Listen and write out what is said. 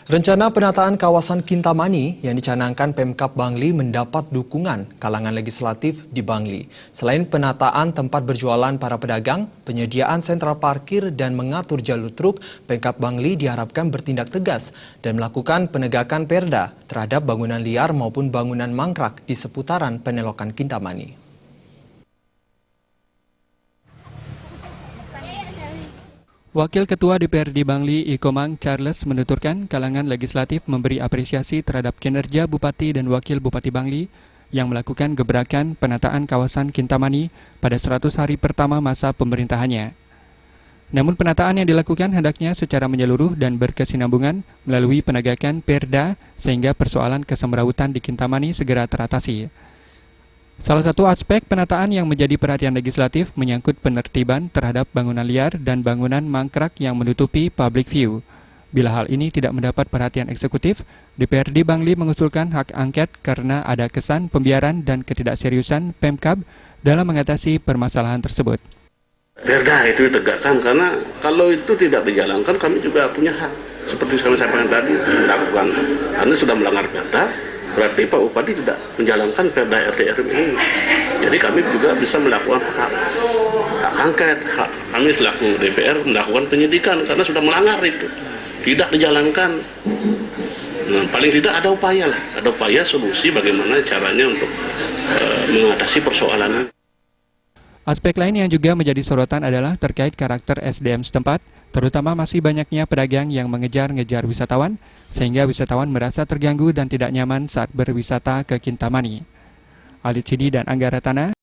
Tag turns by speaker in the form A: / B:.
A: Rencana penataan kawasan Kintamani yang dicanangkan Pemkab Bangli mendapat dukungan kalangan legislatif di Bangli. Selain penataan tempat berjualan para pedagang, penyediaan sentral parkir dan mengatur jalur truk, Pemkab Bangli diharapkan bertindak tegas dan melakukan penegakan perda terhadap bangunan liar maupun bangunan mangkrak di seputaran penelokan Kintamani.
B: Wakil Ketua DPRD Bangli, Ikomang Charles, menuturkan kalangan legislatif memberi apresiasi terhadap kinerja Bupati dan Wakil Bupati Bangli yang melakukan gebrakan penataan kawasan Kintamani pada 100 hari pertama masa pemerintahannya. Namun penataan yang dilakukan hendaknya secara menyeluruh dan berkesinambungan melalui penegakan perda sehingga persoalan kesemrautan di Kintamani segera teratasi. Salah satu aspek penataan yang menjadi perhatian legislatif menyangkut penertiban terhadap bangunan liar dan bangunan mangkrak yang menutupi public view. Bila hal ini tidak mendapat perhatian eksekutif, DPRD Bangli mengusulkan hak angket karena ada kesan pembiaran dan ketidakseriusan Pemkab dalam mengatasi permasalahan tersebut.
C: Perda itu ditegakkan karena kalau itu tidak dijalankan kami juga punya hak. Seperti kami sampaikan tadi, melakukan karena sudah melanggar perda. Berarti Pak Bupati tidak menjalankan perda RDRM ini. Jadi kami juga bisa melakukan hak angket, kami selaku DPR melakukan penyidikan karena sudah melanggar itu. Tidak dijalankan. Nah, paling tidak ada upaya solusi bagaimana caranya untuk mengatasi persoalan ini.
B: Aspek lain yang juga menjadi sorotan adalah terkait karakter SDM setempat, terutama masih banyaknya pedagang yang mengejar-ngejar wisatawan, sehingga wisatawan merasa terganggu dan tidak nyaman saat berwisata ke Kintamani. Alit Sidi dan Angga Ratana.